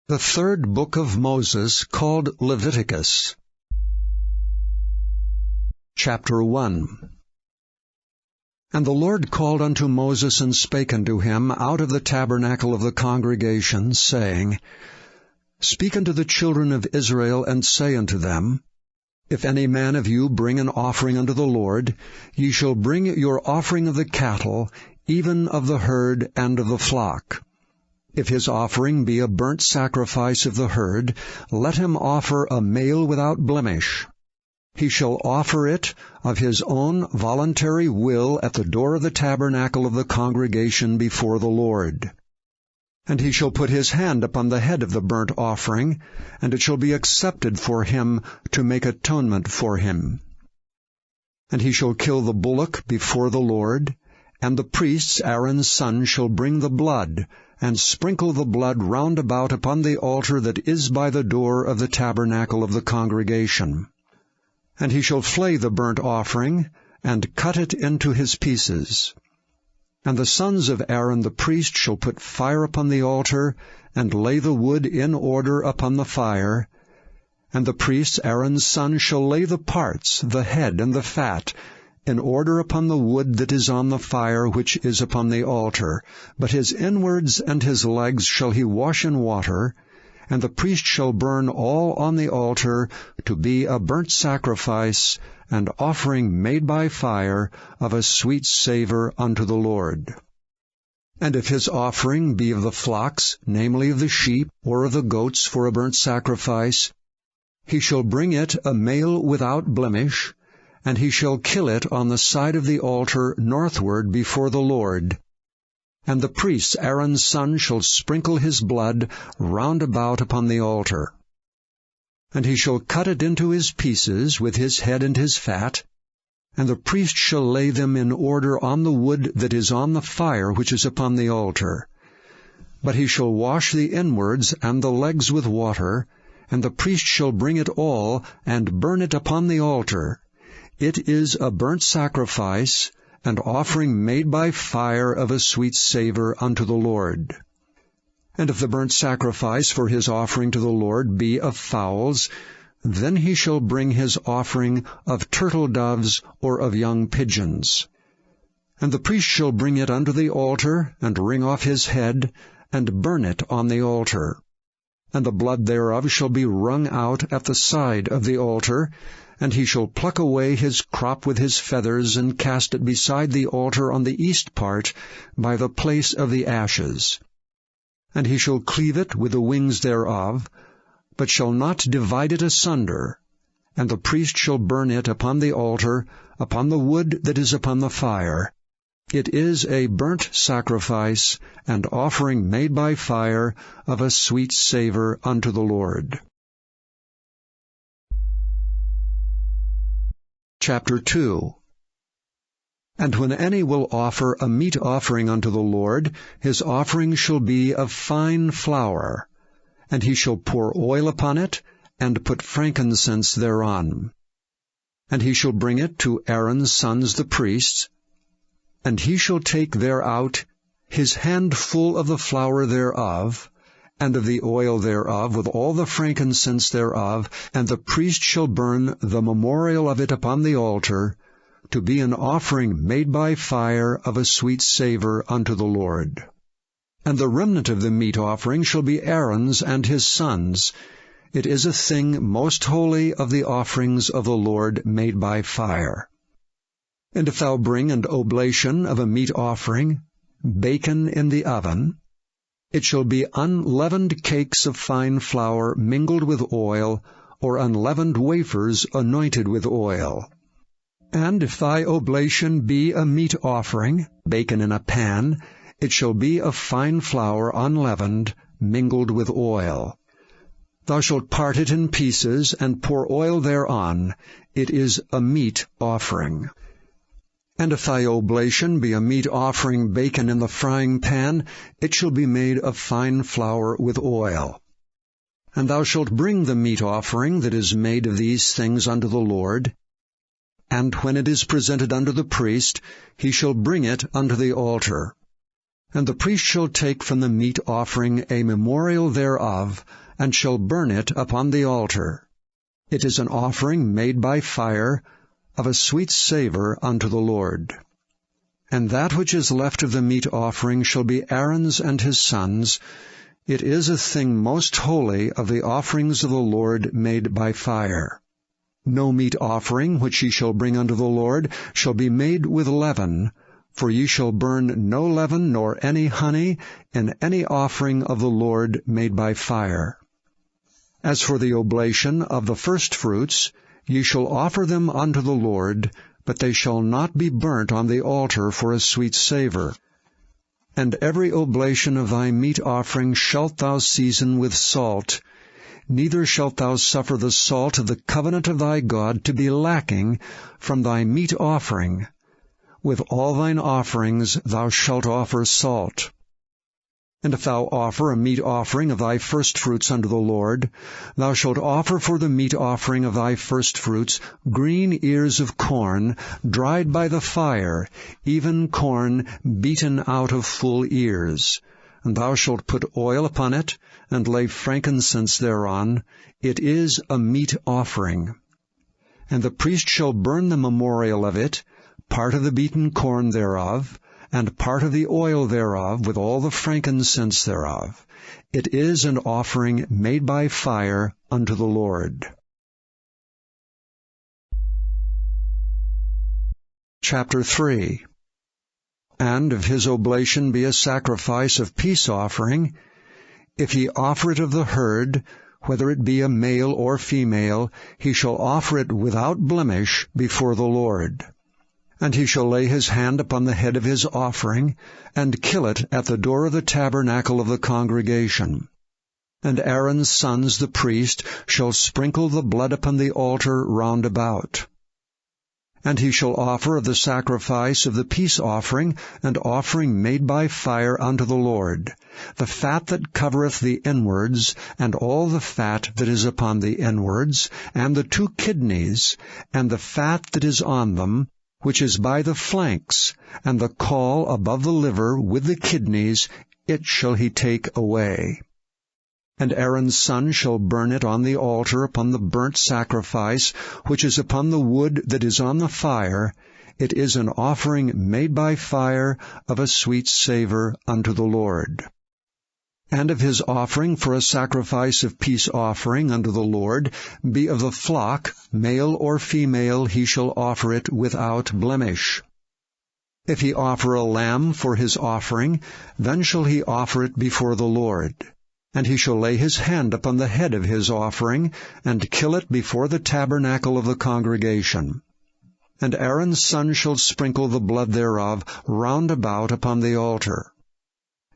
The third book of Moses, called Leviticus. Chapter 1. And the Lord called unto Moses, and spake unto him out of the tabernacle of the congregation, saying, Speak unto the children of Israel, and say unto them, If any man of you bring an offering unto the Lord, ye shall bring your offering of the cattle, even of the herd and of the flock. If his offering be a burnt sacrifice of the herd, let him offer a male without blemish. He shall offer it of his own voluntary will at the door of the tabernacle of the congregation before the Lord. And he shall put his hand upon the head of the burnt offering, and it shall be accepted for him to make atonement for him. And he shall kill the bullock before the Lord, and the priests Aaron's son shall bring the blood, and sprinkle the blood round about upon the altar that is by the door of the tabernacle of the congregation. And he shall flay the burnt offering, and cut it into his pieces. And the sons of Aaron the priest shall put fire upon the altar, and lay the wood in order upon the fire. And the priest Aaron's son shall lay the parts, the head and the fat, in order upon the wood that is on the fire which is upon the altar. But his inwards and his legs shall he wash in water, and the priest shall burn all on the altar to be a burnt sacrifice, and offering made by fire of a sweet savour unto the Lord. And if his offering be of the flocks, namely of the sheep, or of the goats for a burnt sacrifice, he shall bring it a male without blemish, and he shall kill it on the side of the altar northward before the Lord. And the priest Aaron's son shall sprinkle his blood round about upon the altar. And he shall cut it into his pieces with his head and his fat, and the priest shall lay them in order on the wood that is on the fire which is upon the altar. But he shall wash the inwards and the legs with water, and the priest shall bring it all, and burn it upon the altar. It is a burnt sacrifice, and offering made by fire of a sweet savour unto the Lord. And if the burnt sacrifice for his offering to the Lord be of fowls, then he shall bring his offering of turtle doves or of young pigeons. And the priest shall bring it unto the altar, and wring off his head, and burn it on the altar. And the blood thereof shall be wrung out at the side of the altar, and he shall pluck away his crop with his feathers, and cast it beside the altar on the east part, by the place of the ashes. And he shall cleave it with the wings thereof, but shall not divide it asunder. And the priest shall burn it upon the altar, upon the wood that is upon the fire. It is a burnt sacrifice, and offering made by fire of a sweet savour unto the Lord. Chapter 2. And when any will offer a meat offering unto the Lord, his offering shall be of fine flour, and he shall pour oil upon it, and put frankincense thereon. And he shall bring it to Aaron's sons the priests, and he shall take thereout his handful of the flour thereof, and of the oil thereof, with all the frankincense thereof, and the priest shall burn the memorial of it upon the altar, to be an offering made by fire of a sweet savour unto the Lord. And the remnant of the meat offering shall be Aaron's and his sons'. It is a thing most holy of the offerings of the Lord made by fire. And if thou bring an oblation of a meat offering, bacon in the oven, it shall be unleavened cakes of fine flour mingled with oil, or unleavened wafers anointed with oil. And if thy oblation be a meat offering, bacon in a pan, it shall be of fine flour unleavened, mingled with oil. Thou shalt part it in pieces, and pour oil thereon. It is a meat offering. And if thy oblation be a meat offering bacon in the frying pan, it shall be made of fine flour with oil. And thou shalt bring the meat offering that is made of these things unto the Lord, and when it is presented unto the priest, he shall bring it unto the altar. And the priest shall take from the meat offering a memorial thereof, and shall burn it upon the altar. It is an offering made by fire, of a sweet savour unto the Lord. And that which is left of the meat offering shall be Aaron's and his sons'. It is a thing most holy of the offerings of the Lord made by fire. No meat offering which ye shall bring unto the Lord shall be made with leaven, for ye shall burn no leaven nor any honey in any offering of the Lord made by fire. As for the oblation of the firstfruits, ye shall offer them unto the Lord, but they shall not be burnt on the altar for a sweet savour. And every oblation of thy meat offering shalt thou season with salt, neither shalt thou suffer the salt of the covenant of thy God to be lacking from thy meat offering. With all thine offerings thou shalt offer salt. And if thou offer a meat offering of thy firstfruits unto the Lord, thou shalt offer for the meat offering of thy firstfruits green ears of corn, dried by the fire, even corn beaten out of full ears. And thou shalt put oil upon it, and lay frankincense thereon. It is a meat offering. And the priest shall burn the memorial of it, part of the beaten corn thereof, and part of the oil thereof, with all the frankincense thereof. It is an offering made by fire unto the Lord. Chapter 3. And if his oblation be a sacrifice of peace offering, if he offer it of the herd, whether it be a male or female, he shall offer it without blemish before the Lord. And he shall lay his hand upon the head of his offering, and kill it at the door of the tabernacle of the congregation. And Aaron's sons the priest shall sprinkle the blood upon the altar round about. And he shall offer of the sacrifice of the peace offering an offering made by fire unto the Lord, the fat that covereth the inwards, and all the fat that is upon the inwards, and the 2 kidneys, and the fat that is on them, which is by the flanks, and the caul above the liver with the kidneys, it shall he take away. And Aaron's son shall burn it on the altar upon the burnt sacrifice, which is upon the wood that is on the fire. It is an offering made by fire of a sweet savour unto the Lord. And if his offering for a sacrifice of peace offering unto the Lord be of the flock, male or female, he shall offer it without blemish. If he offer a lamb for his offering, then shall he offer it before the Lord. And he shall lay his hand upon the head of his offering, and kill it before the tabernacle of the congregation. And Aaron's son shall sprinkle the blood thereof round about upon the altar.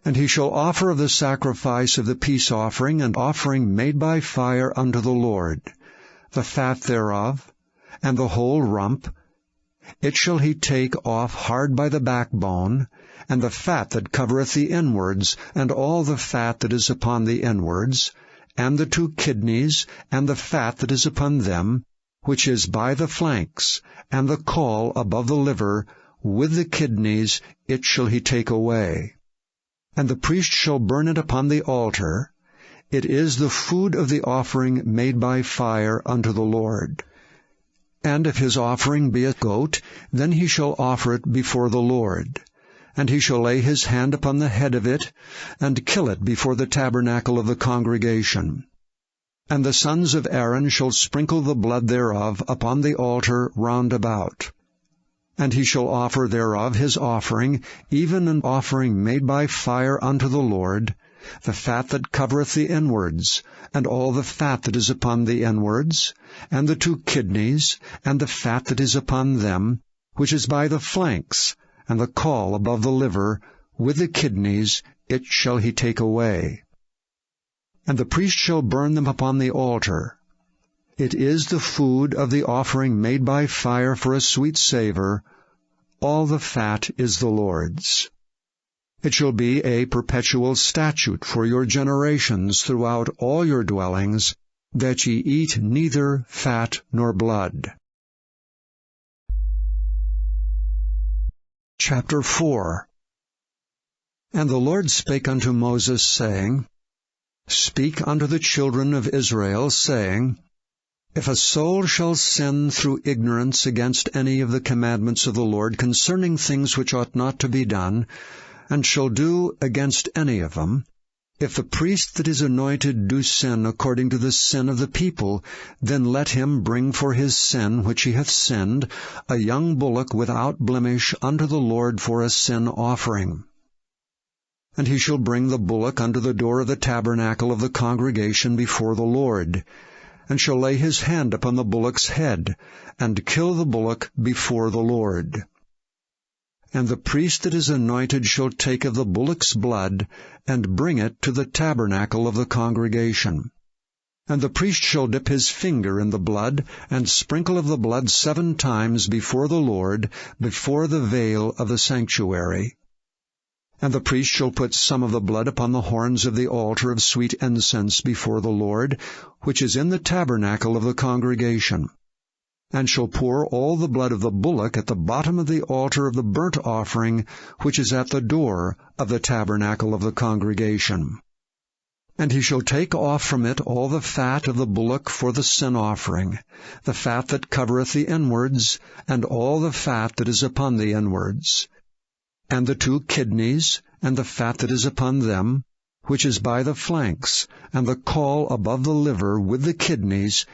And he shall offer of the sacrifice of the peace offering an offering made by fire unto the Lord, the fat thereof, and the whole rump. It shall he take off hard by the backbone, and the fat that covereth the inwards, and all the fat that is upon the inwards, and the 2 kidneys, and the fat that is upon them, which is by the flanks, and the caul above the liver, with the kidneys, it shall he take away. And the priest shall burn it upon the altar. It is the food of the offering made by fire unto the Lord. And if his offering be a goat, then he shall offer it before the Lord. And he shall lay his hand upon the head of it, and kill it before the tabernacle of the congregation. And the sons of Aaron shall sprinkle the blood thereof upon the altar round about. And he shall offer thereof his offering, even an offering made by fire unto the Lord, the fat that covereth the inwards, and all the fat that is upon the inwards, and the 2 kidneys, and the fat that is upon them, which is by the flanks, and the caul above the liver, with the kidneys, it shall he take away. And the priest shall burn them upon the altar. It is the food of the offering made by fire for a sweet savour. All the fat is the Lord's. It shall be a perpetual statute for your generations throughout all your dwellings, that ye eat neither fat nor blood. Chapter 4. And the Lord spake unto Moses, saying, Speak unto the children of Israel, saying, If a soul shall sin through ignorance against any of the commandments of the Lord concerning things which ought not to be done, and shall do against any of them, if the priest that is anointed do sin according to the sin of the people, then let him bring for his sin which he hath sinned a young bullock without blemish unto the Lord for a sin offering. And he shall bring the bullock unto the door of the tabernacle of the congregation before the Lord, and shall lay his hand upon the bullock's head, and kill the bullock before the Lord. And the priest that is anointed shall take of the bullock's blood, and bring it to the tabernacle of the congregation. And the priest shall dip his finger in the blood, and sprinkle of the blood 7 times before the Lord, before the veil of the sanctuary. And the priest shall put some of the blood upon the horns of the altar of sweet incense before the Lord, which is in the tabernacle of the congregation, and shall pour all the blood of the bullock at the bottom of the altar of the burnt offering, which is at the door of the tabernacle of the congregation. And he shall take off from it all the fat of the bullock for the sin offering, the fat that covereth the inwards, and all the fat that is upon the inwards, and the 2 kidneys, and the fat that is upon them, which is by the flanks, and the caul above the liver with the kidneys,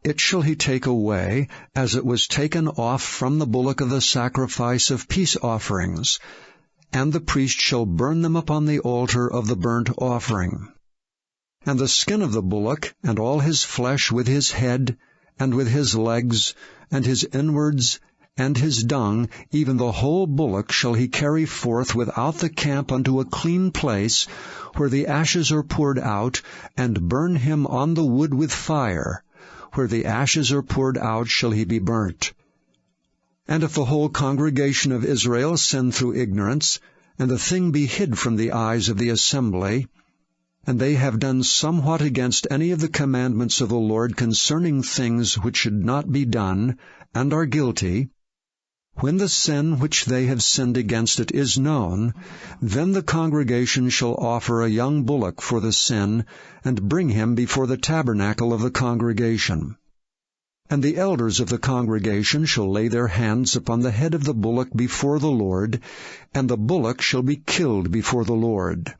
it shall he take away, as it was taken off from the bullock of the sacrifice of peace offerings, and the priest shall burn them upon the altar of the burnt offering. And the skin of the bullock, and all his flesh with his head, and with his legs, and his inwards, and his dung, even the whole bullock shall he carry forth without the camp unto a clean place, where the ashes are poured out, and burn him on the wood with fire. Where the ashes are poured out shall he be burnt. And if the whole congregation of Israel sin through ignorance, and the thing be hid from the eyes of the assembly, and they have done somewhat against any of the commandments of the Lord concerning things which should not be done, and are guilty, when the sin which they have sinned against it is known, then the congregation shall offer a young bullock for the sin, and bring him before the tabernacle of the congregation. And the elders of the congregation shall lay their hands upon the head of the bullock before the Lord, and the bullock shall be killed before the Lord.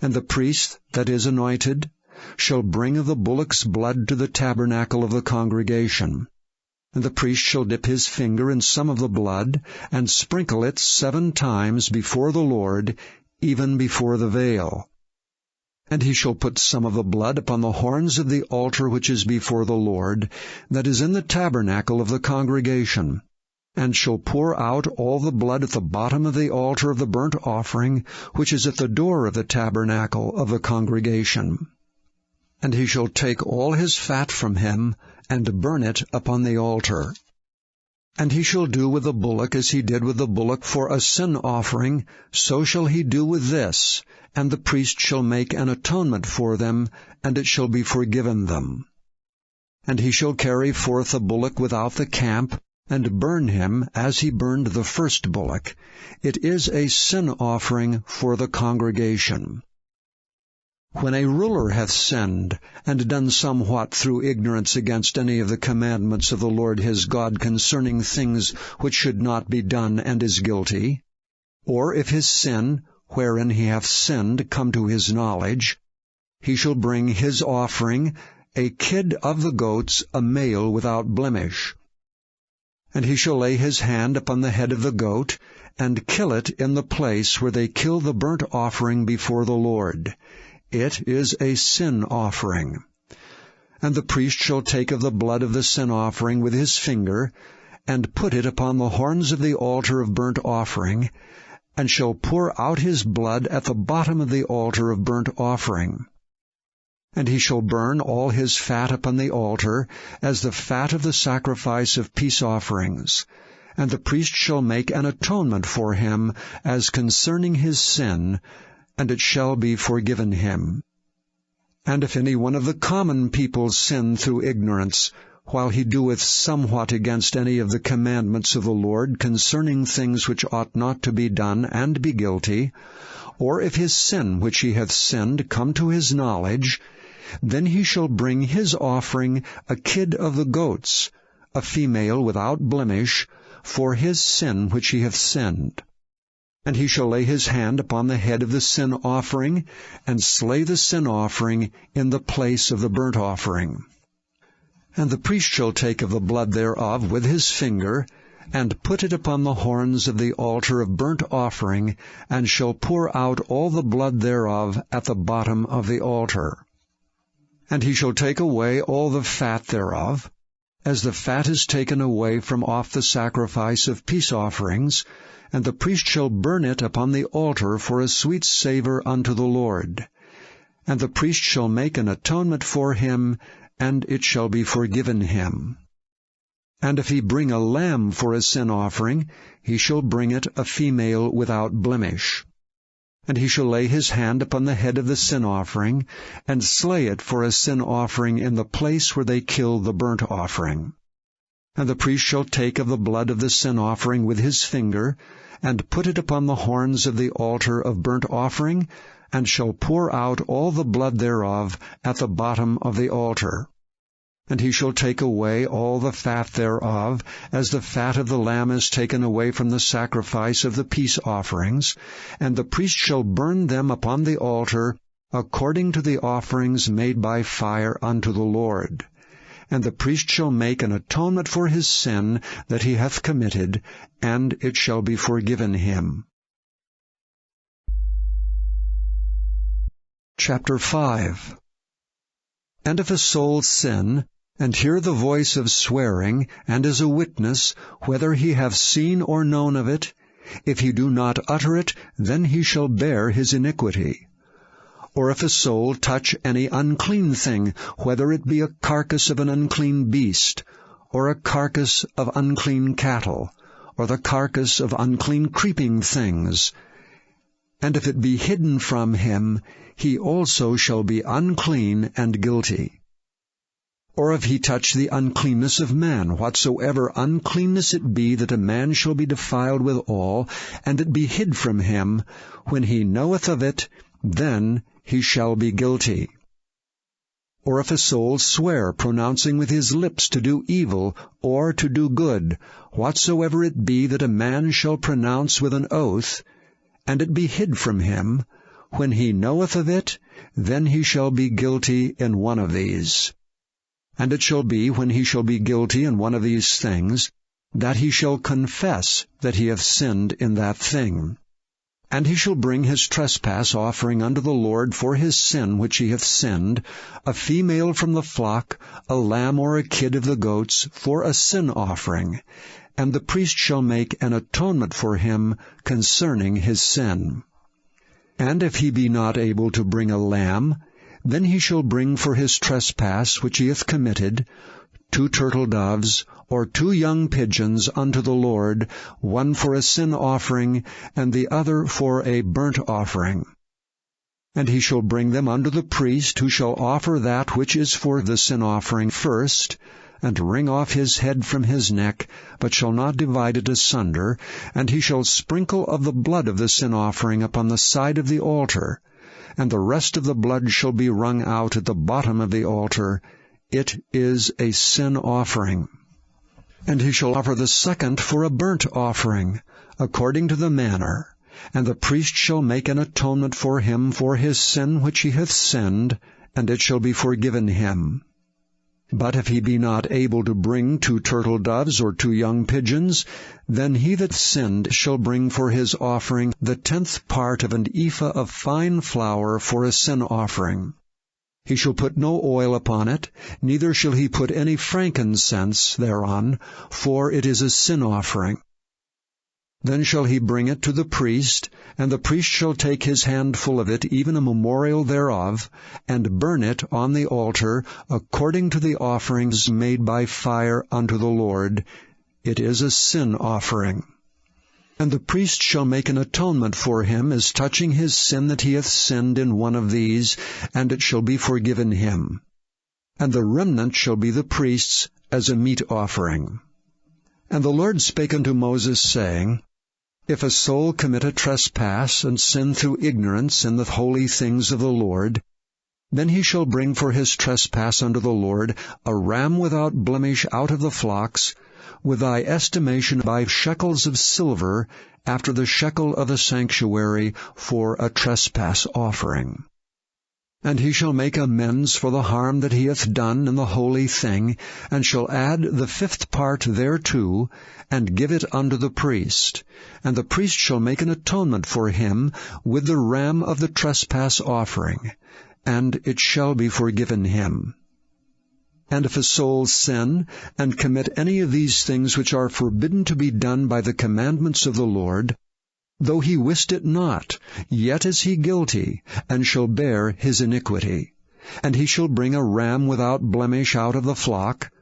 And the priest that is anointed shall bring of the bullock's blood to the tabernacle of the congregation. And the priest shall dip his finger in some of the blood, and sprinkle it 7 times before the Lord, even before the veil. And he shall put some of the blood upon the horns of the altar which is before the Lord, that is in the tabernacle of the congregation, and shall pour out all the blood at the bottom of the altar of the burnt offering, which is at the door of the tabernacle of the congregation. And he shall take all his fat from him, and burn it upon the altar. And he shall do with the bullock as he did with the bullock for a sin offering, so shall he do with this, and the priest shall make an atonement for them, and it shall be forgiven them. And he shall carry forth the bullock without the camp, and burn him as he burned the first bullock. It is a sin offering for the congregation. When a ruler hath sinned, and done somewhat through ignorance against any of the commandments of the Lord his God concerning things which should not be done, and is guilty, or if his sin, wherein he hath sinned, come to his knowledge, he shall bring his offering, a kid of the goats, a male without blemish. And he shall lay his hand upon the head of the goat, and kill it in the place where they kill the burnt offering before the Lord. It is a sin offering. And the priest shall take of the blood of the sin offering with his finger, and put it upon the horns of the altar of burnt offering, and shall pour out his blood at the bottom of the altar of burnt offering. And he shall burn all his fat upon the altar, as the fat of the sacrifice of peace offerings. And the priest shall make an atonement for him, as concerning his sin, and it shall be forgiven him. And if any one of the common people sin through ignorance, while he doeth somewhat against any of the commandments of the Lord concerning things which ought not to be done, and be guilty, or if his sin which he hath sinned come to his knowledge, then he shall bring his offering a kid of the goats, a female without blemish, for his sin which he hath sinned. And he shall lay his hand upon the head of the sin offering, and slay the sin offering in the place of the burnt offering. And the priest shall take of the blood thereof with his finger, and put it upon the horns of the altar of burnt offering, and shall pour out all the blood thereof at the bottom of the altar. And he shall take away all the fat thereof, as the fat is taken away from off the sacrifice of peace offerings, and the priest shall burn it upon the altar for a sweet savour unto the Lord. And the priest shall make an atonement for him, and it shall be forgiven him. And if he bring a lamb for a sin offering, he shall bring it a female without blemish. And he shall lay his hand upon the head of the sin offering, and slay it for a sin offering in the place where they kill the burnt offering. And the priest shall take of the blood of the sin offering with his finger, and put it upon the horns of the altar of burnt offering, and shall pour out all the blood thereof at the bottom of the altar. And he shall take away all the fat thereof, as the fat of the lamb is taken away from the sacrifice of the peace offerings, and the priest shall burn them upon the altar, according to the offerings made by fire unto the Lord. And the priest shall make an atonement for his sin that he hath committed, and it shall be forgiven him. Chapter 5. And if a soul sin, and hear the voice of swearing, and is a witness, whether he have seen or known of it, if he do not utter it, then he shall bear his iniquity. Or if a soul touch any unclean thing, whether it be a carcass of an unclean beast, or a carcass of unclean cattle, or the carcass of unclean creeping things, and if it be hidden from him, he also shall be unclean and guilty. Or if he touch the uncleanness of man, whatsoever uncleanness it be, that a man shall be defiled withal, and it be hid from him, when he knoweth of it, then he shall be guilty. Or if a soul swear, pronouncing with his lips to do evil, or to do good, whatsoever it be that a man shall pronounce with an oath, and it be hid from him, when he knoweth of it, then he shall be guilty in one of these. And it shall be, when he shall be guilty in one of these things, that he shall confess that he hath sinned in that thing. And he shall bring his trespass offering unto the Lord for his sin which he hath sinned, a female from the flock, a lamb or a kid of the goats, for a sin offering. And the priest shall make an atonement for him concerning his sin. And if he be not able to bring a lamb, then he shall bring for his trespass which he hath committed 2 turtle doves, or 2 young pigeons unto the Lord, one for a sin offering, and the other for a burnt offering. And he shall bring them unto the priest, who shall offer that which is for the sin offering first, and wring off his head from his neck, but shall not divide it asunder, and he shall sprinkle of the blood of the sin offering upon the side of the altar, and the rest of the blood shall be wrung out at the bottom of the altar. It is a sin offering. And he shall offer the second for a burnt offering, according to the manner, and the priest shall make an atonement for him for his sin which he hath sinned, and it shall be forgiven him. But if he be not able to bring 2 turtle doves or 2 young pigeons, then he that sinned shall bring for his offering the 10th part of an ephah of fine flour for a sin offering. He shall put no oil upon it, neither shall he put any frankincense thereon, for it is a sin offering. Then shall he bring it to the priest, and the priest shall take his handful of it, even a memorial thereof, and burn it on the altar, according to the offerings made by fire unto the Lord. It is a sin offering. And the priest shall make an atonement for him as touching his sin that he hath sinned in one of these, and it shall be forgiven him. And the remnant shall be the priest's as a meat offering. And the Lord spake unto Moses, saying, If a soul commit a trespass and sin through ignorance in the holy things of the Lord, then he shall bring for his trespass unto the Lord a ram without blemish out of the flocks, with thy estimation by shekels of silver, after the shekel of the sanctuary, for a trespass offering. And he shall make amends for the harm that he hath done in the holy thing, and shall add the 5th part thereto, and give it unto the priest. And the priest shall make an atonement for him with the ram of the trespass offering, and it shall be forgiven him. And if a soul sin, and commit any of these things which are forbidden to be done by the commandments of the Lord, though he wist it not, yet is he guilty, and shall bear his iniquity. And he shall bring a ram without blemish out of the flock,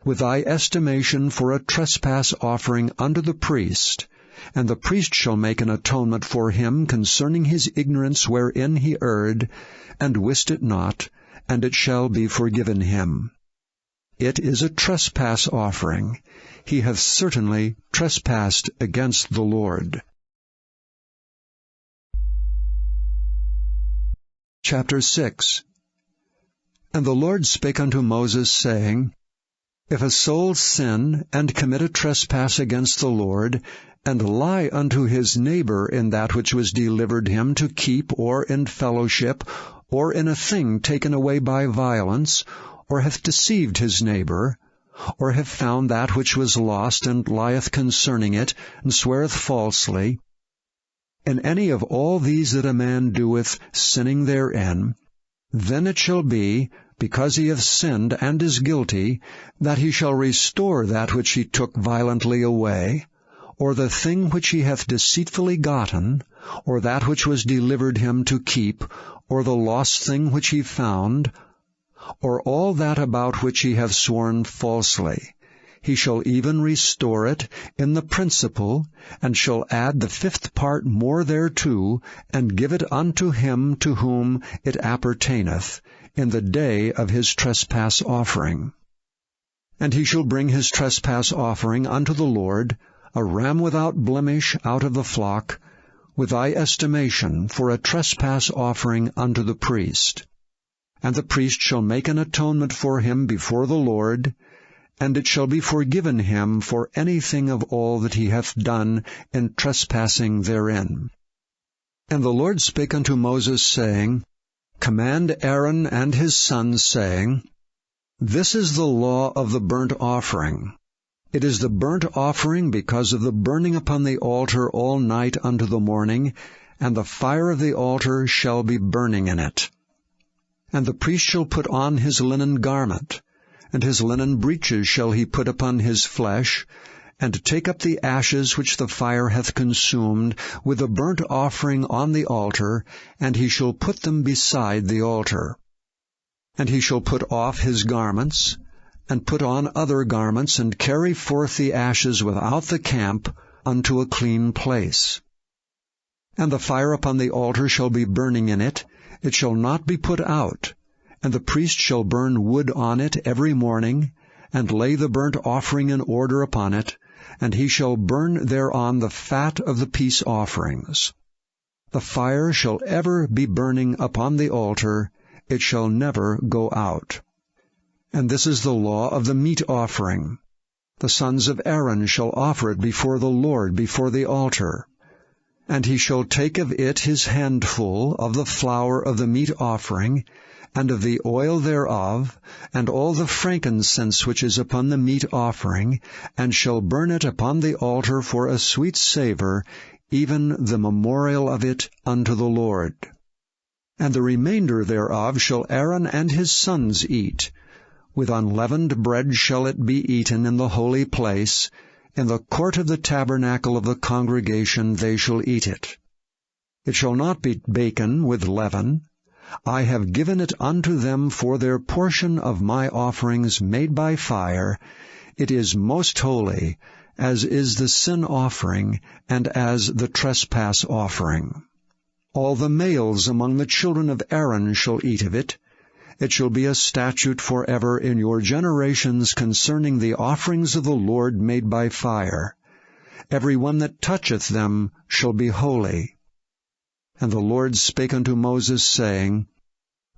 with thy estimation for a trespass offering unto the priest. And the priest shall make an atonement for him concerning his ignorance wherein he erred, and wist it not, and it shall be forgiven him. It is a trespass offering. He hath certainly trespassed against the Lord. Chapter 6. And the Lord spake unto Moses, saying, If a soul sin, and commit a trespass against the Lord, and lie unto his neighbor in that which was delivered him to keep, or in fellowship, or in a thing taken away by violence, or hath deceived his neighbor, or hath found that which was lost, and lieth concerning it, and sweareth falsely, in any of all these that a man doeth, sinning therein, then it shall be, because he hath sinned and is guilty, that he shall restore that which he took violently away, or the thing which he hath deceitfully gotten, or that which was delivered him to keep, or the lost thing which he found, or all that about which he hath sworn falsely. He shall even restore it in the principal, and shall add the 5th part more thereto, and give it unto him to whom it appertaineth, in the day of his trespass offering. And he shall bring his trespass offering unto the Lord, a ram without blemish out of the flock, with thy estimation for a trespass offering unto the priest. And the priest shall make an atonement for him before the Lord, and it shall be forgiven him for anything of all that he hath done in trespassing therein. And the Lord spake unto Moses, saying, Command Aaron and his sons, saying, This is the law of the burnt offering. It is the burnt offering because of the burning upon the altar all night unto the morning, and the fire of the altar shall be burning in it. And the priest shall put on his linen garment, and his linen breeches shall he put upon his flesh, and take up the ashes which the fire hath consumed, with the burnt offering on the altar, and he shall put them beside the altar. And he shall put off his garments, and put on other garments, and carry forth the ashes without the camp unto a clean place. And the fire upon the altar shall be burning in it, it shall not be put out. And the priest shall burn wood on it every morning, and lay the burnt offering in order upon it, and he shall burn thereon the fat of the peace offerings. The fire shall ever be burning upon the altar, it shall never go out. And this is the law of the meat offering. The sons of Aaron shall offer it before the Lord before the altar. And he shall take of it his handful of the flour of the meat offering, and of the oil thereof, and all the frankincense which is upon the meat offering, and shall burn it upon the altar for a sweet savour, even the memorial of it unto the Lord. And the remainder thereof shall Aaron and his sons eat. With unleavened bread shall it be eaten in the holy place. In the court of the tabernacle of the congregation they shall eat it. It shall not be baken with leaven. I have given it unto them for their portion of my offerings made by fire. It is most holy, as is the sin offering, and as the trespass offering. All the males among the children of Aaron shall eat of it. It shall be a statute forever in your generations concerning the offerings of the Lord made by fire. every one that toucheth them shall be holy. And the Lord spake unto Moses, saying,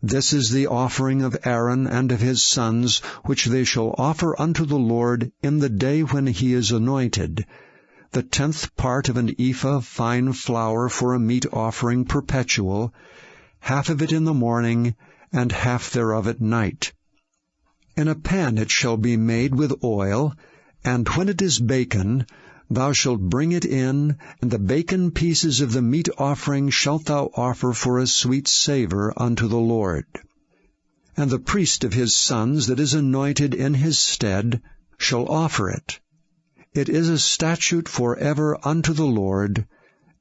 This is the offering of Aaron and of his sons, which they shall offer unto the Lord in the day when he is anointed, the 10th part of an ephah of fine flour for a meat offering perpetual, half of it in the morning, and half thereof at night. In a pan it shall be made with oil, and when it is baken, thou shalt bring it in, and the baken pieces of the meat offering shalt thou offer for a sweet savour unto the Lord. And the priest of his sons that is anointed in his stead shall offer it. It is a statute for ever unto the Lord.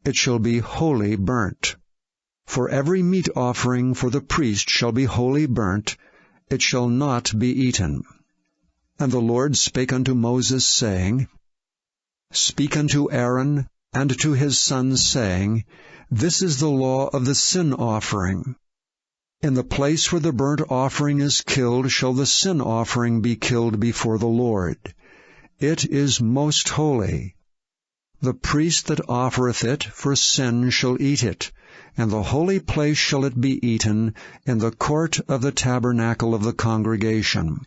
It shall be wholly burnt. For every meat offering for the priest shall be wholly burnt. It shall not be eaten. And the Lord spake unto Moses, saying, Speak unto Aaron and to his sons, saying, This is the law of the sin offering. In the place where the burnt offering is killed shall the sin offering be killed before the Lord. It is most holy. The priest that offereth it for sin shall eat it, and the holy place shall it be eaten, in the court of the tabernacle of the congregation.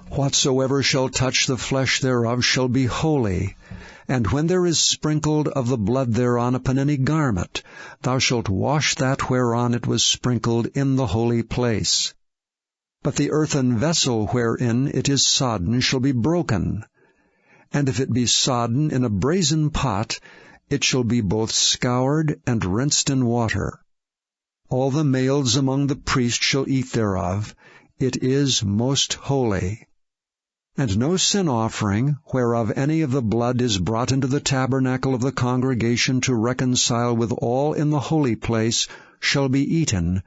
Whatsoever shall touch the flesh thereof shall be holy, and when there is sprinkled of the blood thereon upon any garment, thou shalt wash that whereon it was sprinkled in the holy place. But the earthen vessel wherein it is sodden shall be broken, and if it be sodden in a brazen pot, it shall be both scoured and rinsed in water. All the males among the priests shall eat thereof. It is most holy. And no sin offering, whereof any of the blood is brought into the tabernacle of the congregation to reconcile with all in the holy place, shall be eaten.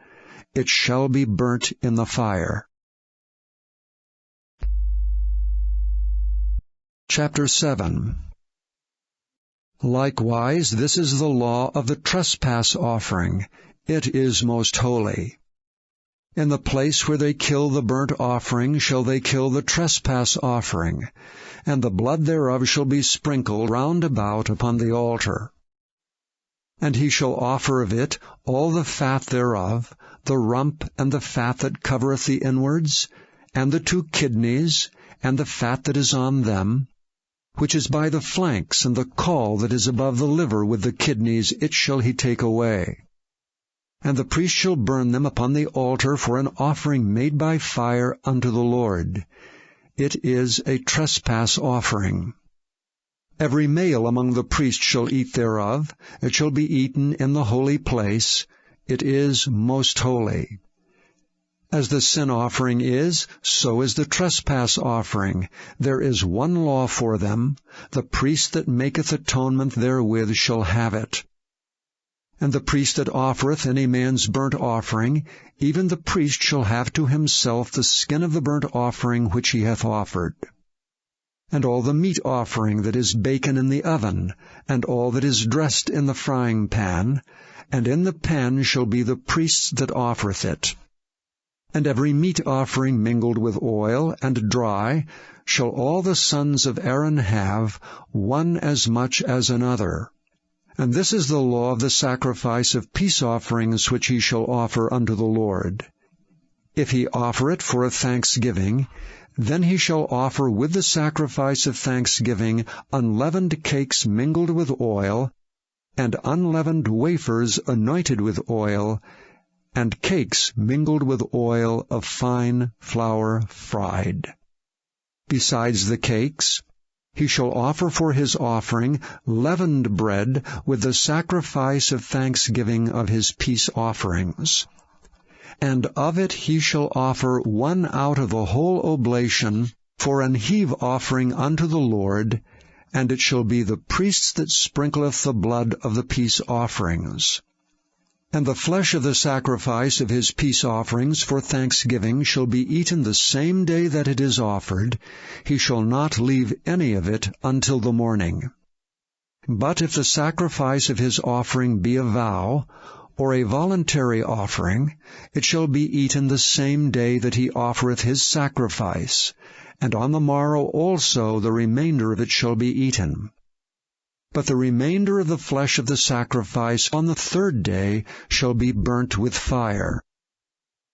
It shall be burnt in the fire. Chapter 7. Likewise, this is the law of the trespass offering. It is most holy. In the place where they kill the burnt offering shall they kill the trespass offering, and the blood thereof shall be sprinkled round about upon the altar. And he shall offer of it all the fat thereof, the rump and the fat that covereth the inwards, and the 2 kidneys, and the fat that is on them, which is by the flanks, and the caul that is above the liver with the kidneys, it shall he take away. And the priest shall burn them upon the altar for an offering made by fire unto the Lord. It is a trespass offering. Every male among the priests shall eat thereof. It shall be eaten in the holy place. It is most holy. As the sin offering is, so is the trespass offering. There is one law for them. The priest that maketh atonement therewith shall have it. And the priest that offereth any man's burnt offering, even the priest shall have to himself the skin of the burnt offering which he hath offered. And all the meat offering that is baken in the oven, and all that is dressed in the frying pan, and in the pan shall be the priest's that offereth it. And every meat offering mingled with oil and dry shall all the sons of Aaron have, one as much as another. And this is the law of the sacrifice of peace offerings which he shall offer unto the Lord. If he offer it for a thanksgiving, then he shall offer with the sacrifice of thanksgiving unleavened cakes mingled with oil, and unleavened wafers anointed with oil, and cakes mingled with oil of fine flour fried. Besides the cakes, he shall offer for his offering leavened bread with the sacrifice of thanksgiving of his peace offerings. And of it he shall offer one out of the whole oblation for an heave offering unto the Lord, and it shall be the priest that sprinkleth the blood of the peace offerings. And the flesh of the sacrifice of his peace offerings for thanksgiving shall be eaten the same day that it is offered. He shall not leave any of it until the morning. But if the sacrifice of his offering be a vow, or a voluntary offering, it shall be eaten the same day that he offereth his sacrifice, and on the morrow also the remainder of it shall be eaten. But the remainder of the flesh of the sacrifice on the third day shall be burnt with fire.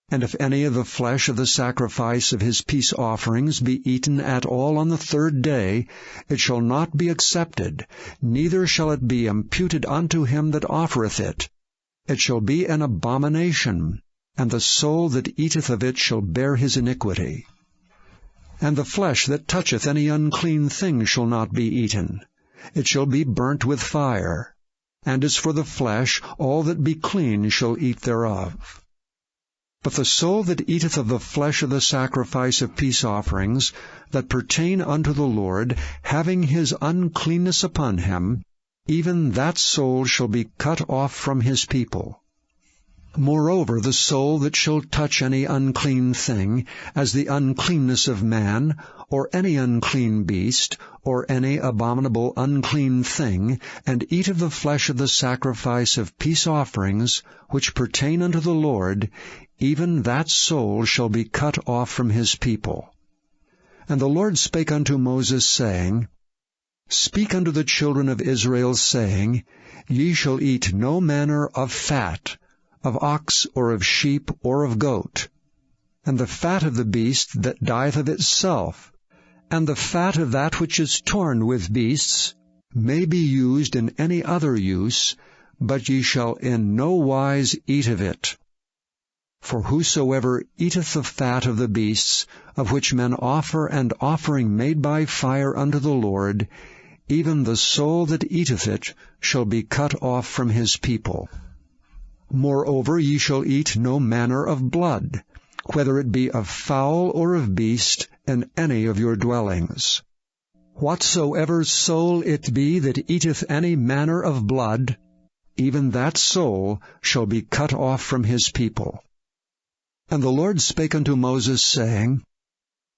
And if any of the flesh of the sacrifice of his peace offerings be eaten at all on the third day, it shall not be accepted, neither shall it be imputed unto him that offereth it. It shall be an abomination, and the soul that eateth of it shall bear his iniquity. And the flesh that toucheth any unclean thing shall not be eaten. It shall be burnt with fire. And as for the flesh, all that be clean shall eat thereof. But the soul that eateth of the flesh of the sacrifice of peace offerings, that pertain unto the Lord, having his uncleanness upon him, even that soul shall be cut off from his people. Moreover, the soul that shall touch any unclean thing, as the uncleanness of man, or any unclean beast, or any abominable unclean thing, and eat of the flesh of the sacrifice of peace offerings, which pertain unto the Lord, even that soul shall be cut off from his people. And the Lord spake unto Moses, saying, Speak unto the children of Israel, saying, Ye shall eat no manner of fat, of ox, or of sheep, or of goat, and the fat of the beast that dieth of itself, and the fat of that which is torn with beasts, may be used in any other use, but ye shall in no wise eat of it. For whosoever eateth the fat of the beasts, of which men offer an offering made by fire unto the Lord, even the soul that eateth it shall be cut off from his people. Moreover, ye shall eat no manner of blood, whether it be of fowl or of beast, in any of your dwellings. Whatsoever soul it be that eateth any manner of blood, even that soul shall be cut off from his people. And the Lord spake unto Moses, saying,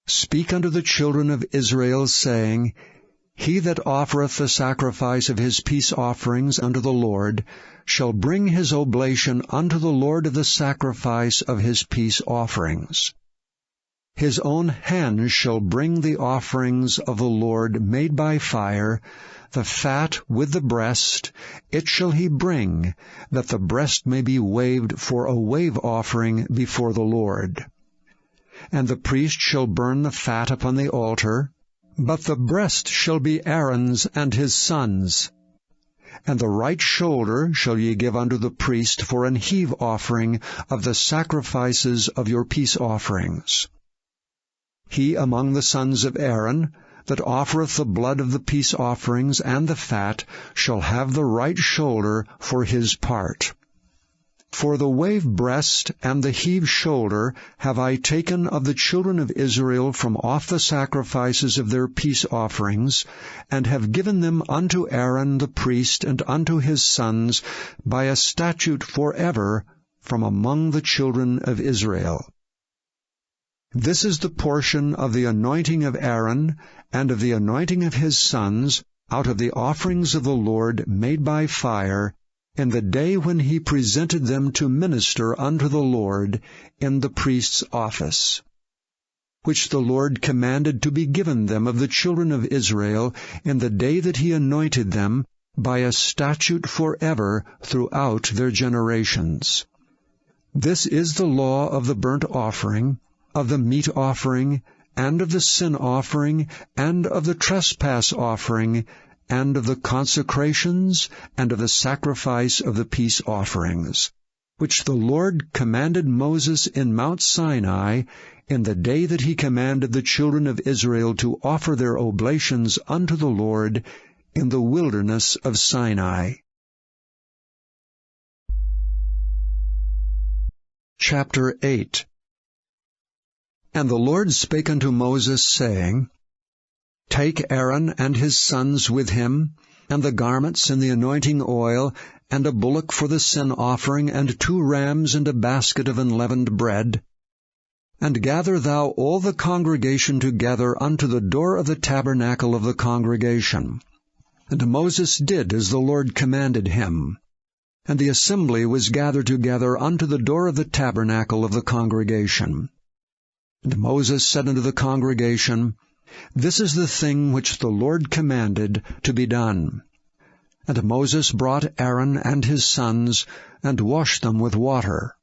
Speak unto the children of Israel, saying, He that offereth the sacrifice of his peace offerings unto the Lord shall bring his oblation unto the Lord of the sacrifice of his peace offerings. His own hand shall bring the offerings of the Lord made by fire, the fat with the breast, it shall he bring, that the breast may be waved for a wave offering before the Lord. And the priest shall burn the fat upon the altar, but the breast shall be Aaron's and his sons'. And the right shoulder shall ye give unto the priest for an heave offering of the sacrifices of your peace offerings. He among the sons of Aaron, that offereth the blood of the peace offerings and the fat, shall have the right shoulder for his part. For the wave breast and the heave shoulder have I taken of the children of Israel from off the sacrifices of their peace offerings, and have given them unto Aaron the priest and unto his sons by a statute forever from among the children of Israel. This is the portion of the anointing of Aaron and of the anointing of his sons out of the offerings of the Lord made by fire, in the day when he presented them to minister unto the Lord in the priest's office, which the Lord commanded to be given them of the children of Israel in the day that he anointed them, by a statute forever throughout their generations. This is the law of the burnt offering, of the meat offering, and of the sin offering, and of the trespass offering, and of the consecrations, and of the sacrifice of the peace offerings, which the Lord commanded Moses in Mount Sinai, in the day that he commanded the children of Israel to offer their oblations unto the Lord in the wilderness of Sinai. Chapter 8. And the Lord spake unto Moses, saying, Take Aaron and his sons with him, and the garments and the anointing oil, and a bullock for the sin offering, and 2 rams, and a basket of unleavened bread. And gather thou all the congregation together unto the door of the tabernacle of the congregation. And Moses did as the Lord commanded him. And the assembly was gathered together unto the door of the tabernacle of the congregation. And Moses said unto the congregation, This is the thing which the Lord commanded to be done. And Moses brought Aaron and his sons, and washed them with water.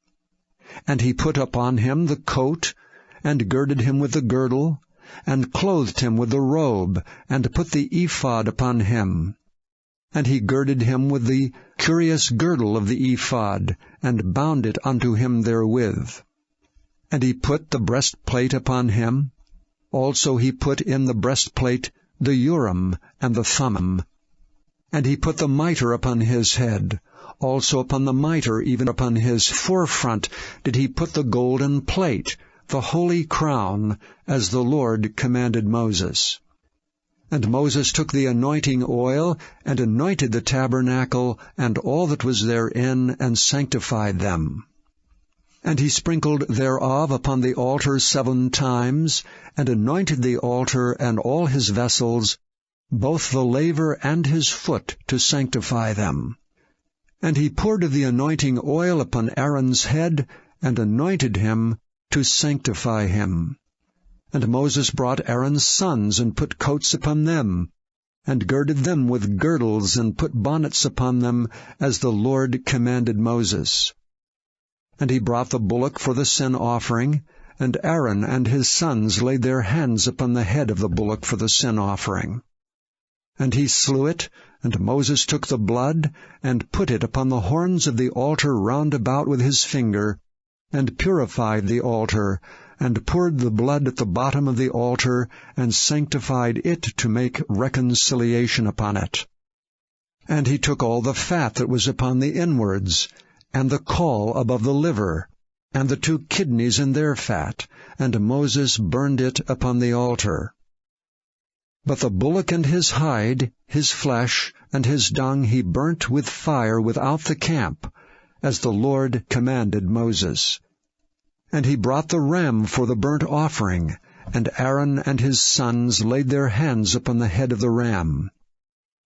And he put upon him the coat, and girded him with the girdle, and clothed him with the robe, and put the ephod upon him. And he girded him with the curious girdle of the ephod, and bound it unto him therewith. And he put the breastplate upon him. Also he put in the breastplate the Urim and the Thummim. And he put the mitre upon his head. Also upon the mitre, even upon his forefront, did he put the golden plate, the holy crown, as the Lord commanded Moses. And Moses took the anointing oil, and anointed the tabernacle, and all that was therein, and sanctified them. And he sprinkled thereof upon the altar 7 times, and anointed the altar and all his vessels, both the laver and his foot, to sanctify them. And he poured of the anointing oil upon Aaron's head, and anointed him, to sanctify him. And Moses brought Aaron's sons, and put coats upon them, and girded them with girdles, and put bonnets upon them, as the Lord commanded Moses. And he brought the bullock for the sin offering, and Aaron and his sons laid their hands upon the head of the bullock for the sin offering. And he slew it, and Moses took the blood, and put it upon the horns of the altar round about with his finger, and purified the altar, and poured the blood at the bottom of the altar, and sanctified it to make reconciliation upon it. And he took all the fat that was upon the inwards, and the caul above the liver, and the 2 kidneys and their fat, and Moses burned it upon the altar. But the bullock and his hide, his flesh, and his dung he burnt with fire without the camp, as the Lord commanded Moses. And he brought the ram for the burnt offering, and Aaron and his sons laid their hands upon the head of the ram.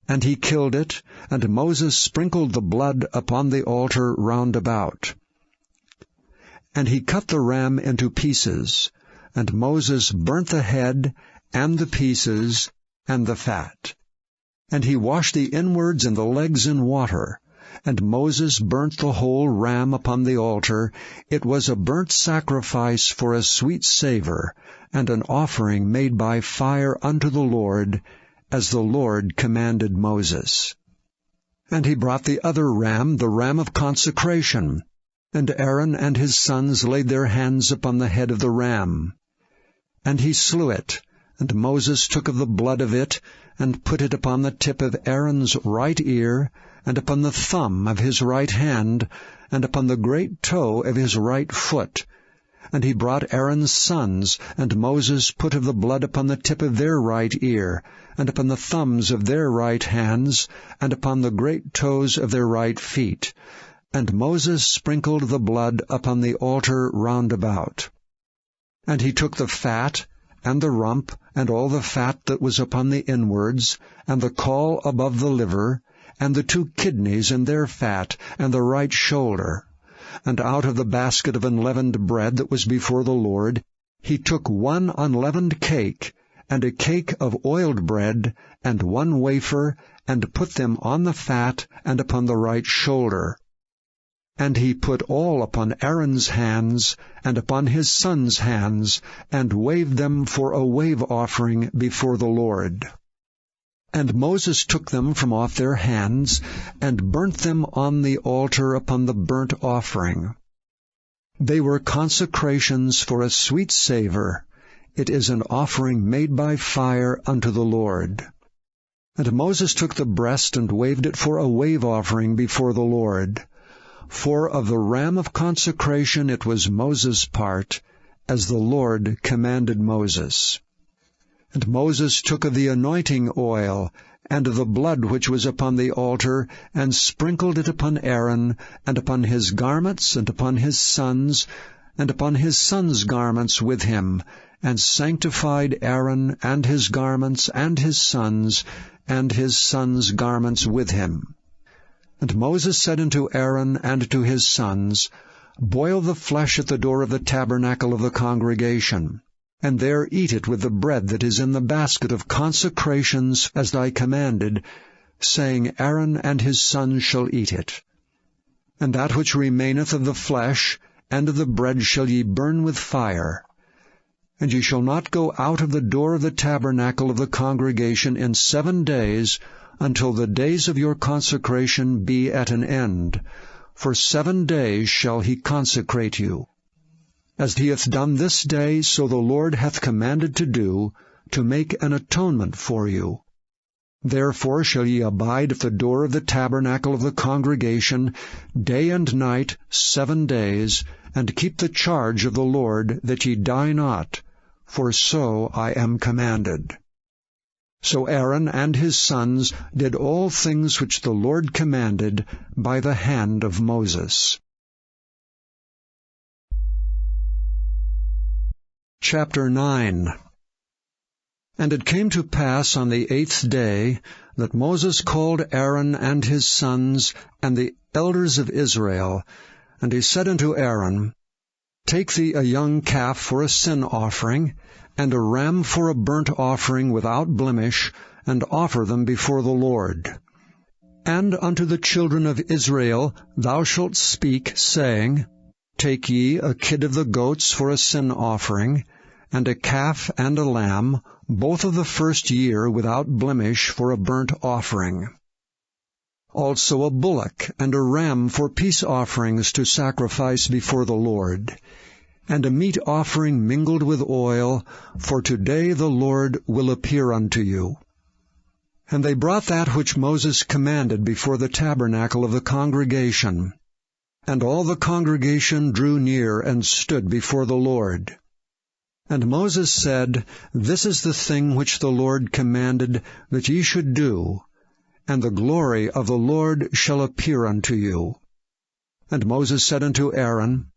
And he killed it, and Moses sprinkled the blood upon the altar round about. And he cut the ram into pieces, and Moses burnt the head, and the pieces, and the fat. And he washed the inwards and the legs in water. And Moses burnt the whole ram upon the altar. It was a burnt sacrifice for a sweet savor, and an offering made by fire unto the Lord, as the Lord commanded Moses. And he brought the other ram, the ram of consecration. And Aaron and his sons laid their hands upon the head of the ram. And he slew it, and Moses took of the blood of it, and put it upon the tip of Aaron's right ear, and upon the thumb of his right hand, and upon the great toe of his right foot. And he brought Aaron's sons, and Moses put of the blood upon the tip of their right ear, and upon the thumbs of their right hands, and upon the great toes of their right feet. And Moses sprinkled the blood upon the altar round about. And he took the fat, and the rump, and all the fat that was upon the inwards, and the caul above the liver, and the 2 kidneys and their fat, and the right shoulder. And out of the basket of unleavened bread that was before the Lord, he took 1 unleavened cake, and a cake of oiled bread, and 1 wafer, and put them on the fat, and upon the right shoulder. And he put all upon Aaron's hands, and upon his sons' hands, and waved them for a wave offering before the Lord. And Moses took them from off their hands, and burnt them on the altar upon the burnt offering. They were consecrations for a sweet savor. It is an offering made by fire unto the Lord. And Moses took the breast, and waved it for a wave offering before the Lord. For of the ram of consecration it was Moses' part, as the Lord commanded Moses. And Moses took of the anointing oil, and of the blood which was upon the altar, and sprinkled it upon Aaron, and upon his garments, and upon his sons, and upon his sons' garments with him, and sanctified Aaron, and his garments, and his sons' garments with him. And Moses said unto Aaron and to his sons, Boil the flesh at the door of the tabernacle of the congregation, and there eat it with the bread that is in the basket of consecrations, as I commanded, saying, Aaron and his sons shall eat it. And that which remaineth of the flesh and of the bread shall ye burn with fire. And ye shall not go out of the door of the tabernacle of the congregation in 7 days, until the days of your consecration be at an end. For 7 days shall he consecrate you. As he hath done this day, so the Lord hath commanded to do, to make an atonement for you. Therefore shall ye abide at the door of the tabernacle of the congregation, day and night 7 days, and keep the charge of the Lord, that ye die not, for so I am commanded. So Aaron and his sons did all things which the Lord commanded by the hand of Moses. Chapter 9. And it came to pass on the 8th day that Moses called Aaron and his sons and the elders of Israel, and he said unto Aaron, Take thee a young calf for a sin offering, and a ram for a burnt offering without blemish, and offer them before the Lord. And unto the children of Israel thou shalt speak, saying, Take ye a kid of the goats for a sin offering, and a calf and a lamb, both of the first year without blemish for a burnt offering. Also a bullock and a ram for peace offerings to sacrifice before the Lord, and a meat offering mingled with oil, for today the Lord will appear unto you. And they brought that which Moses commanded before the tabernacle of the congregation. And all the congregation drew near and stood before the Lord. And Moses said, This is the thing which the Lord commanded that ye should do, and the glory of the Lord shall appear unto you. And Moses said unto Aaron,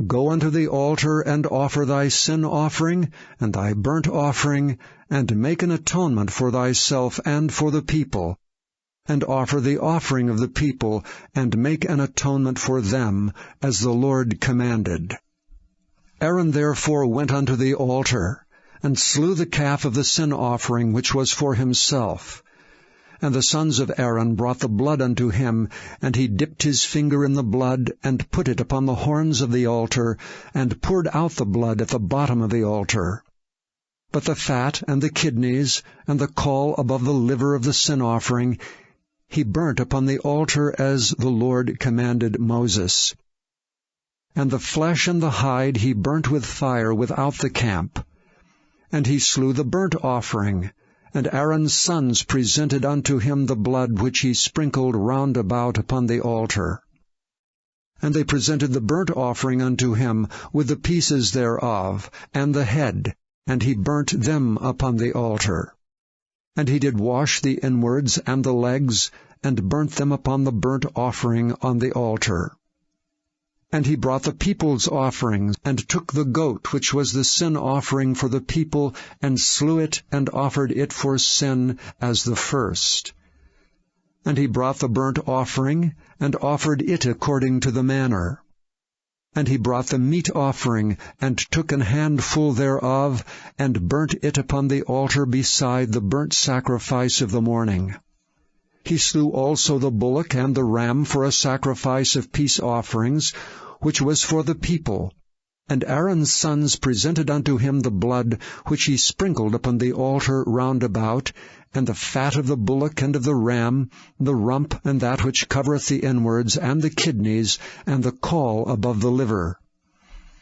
Go unto the altar, and offer thy sin offering, and thy burnt offering, and make an atonement for thyself and for the people, and offer the offering of the people, and make an atonement for them, as the Lord commanded. Aaron therefore went unto the altar, and slew the calf of the sin offering which was for himself. And the sons of Aaron brought the blood unto him, and he dipped his finger in the blood, and put it upon the horns of the altar, and poured out the blood at the bottom of the altar. But the fat and the kidneys, and the caul above the liver of the sin offering, he burnt upon the altar as the Lord commanded Moses. And the flesh and the hide he burnt with fire without the camp. And he slew the burnt offering, and Aaron's sons presented unto him the blood which he sprinkled round about upon the altar. And they presented the burnt offering unto him, with the pieces thereof, and the head, and he burnt them upon the altar. And he did wash the inwards and the legs, and burnt them upon the burnt offering on the altar. And he brought the people's offerings, and took the goat which was the sin offering for the people, and slew it, and offered it for sin as the first. And he brought the burnt offering, and offered it according to the manner. And he brought the meat offering, and took an handful thereof, and burnt it upon the altar beside the burnt sacrifice of the morning. He slew also the bullock and the ram for a sacrifice of peace offerings, which was for the people. And Aaron's sons presented unto him the blood which he sprinkled upon the altar round about, and the fat of the bullock and of the ram, the rump and that which covereth the inwards, and the kidneys, and the caul above the liver.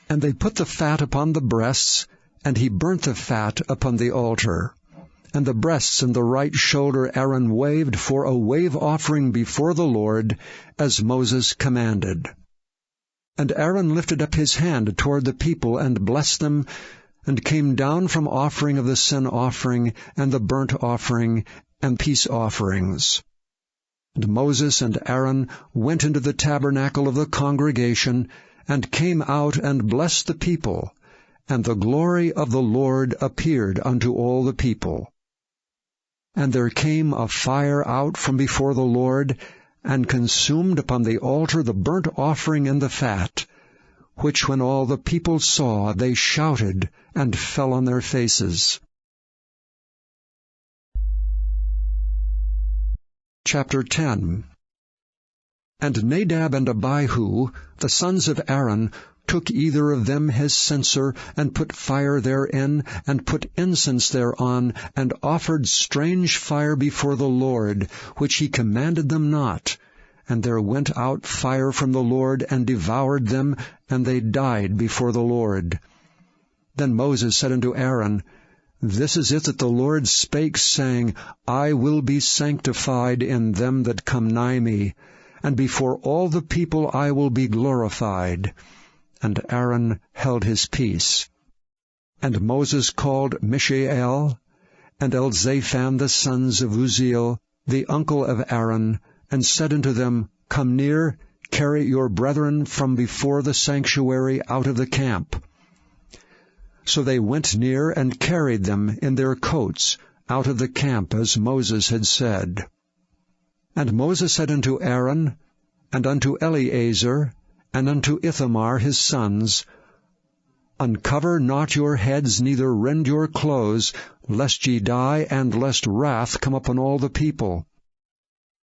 And they put the fat upon the breasts, and he burnt the fat upon the altar. And the breasts and the right shoulder Aaron waved for a wave offering before the Lord, as Moses commanded. And Aaron lifted up his hand toward the people, and blessed them, and came down from offering of the sin offering, and the burnt offering, and peace offerings. And Moses and Aaron went into the tabernacle of the congregation, and came out and blessed the people, and the glory of the Lord appeared unto all the people. And there came a fire out from before the Lord, and consumed upon the altar the burnt offering and the fat, which when all the people saw, they shouted, and fell on their faces. Chapter 10. And Nadab and Abihu, the sons of Aaron, took either of them his censer, and put fire therein, and put incense thereon, and offered strange fire before the Lord, which he commanded them not. And there went out fire from the Lord, and devoured them, and they died before the Lord. Then Moses said unto Aaron, This is it that the Lord spake, saying, I will be sanctified in them that come nigh me, and before all the people I will be glorified. And Aaron held his peace. And Moses called Mishael, and Elzaphan the sons of Uzziel, the uncle of Aaron, and said unto them, Come near, carry your brethren from before the sanctuary out of the camp. So they went near and carried them in their coats out of the camp, as Moses had said. And Moses said unto Aaron, and unto Eleazar, and unto Ithamar his sons, Uncover not your heads, neither rend your clothes, lest ye die, and lest wrath come upon all the people.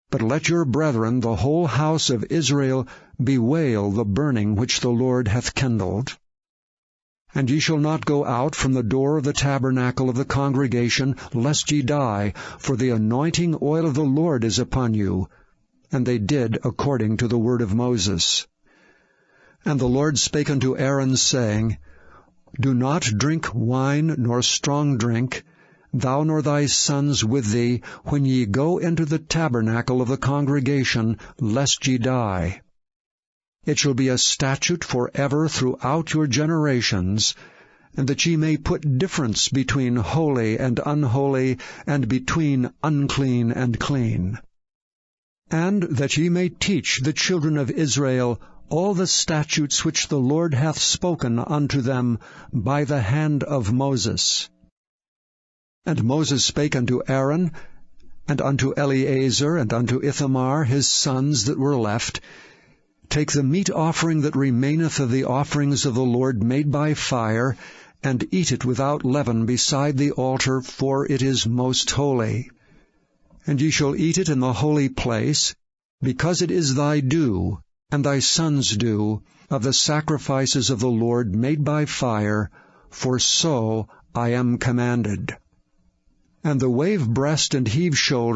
But let your brethren, the whole house of Israel, bewail the burning which the Lord hath kindled. And ye shall not go out from the door of the tabernacle of the congregation, lest ye die, for the anointing oil of the Lord is upon you. And they did according to the word of Moses. And the Lord spake unto Aaron, saying, Do not drink wine nor strong drink, thou nor thy sons with thee, when ye go into the tabernacle of the congregation, lest ye die. It shall be a statute forever throughout your generations, and that ye may put difference between holy and unholy, and between unclean and clean. And that ye may teach the children of Israel all the statutes which the Lord hath spoken unto them by the hand of Moses. And Moses spake unto Aaron, and unto Eleazar, and unto Ithamar his sons that were left, Take the meat offering that remaineth of the offerings of the Lord made by fire, and eat it without leaven beside the altar, for it is most holy. And ye shall eat it in the holy place, because it is thy due, and thy sons' due, of the sacrifices of the Lord made by fire, for so I am commanded. And the wave breast and heave shoulder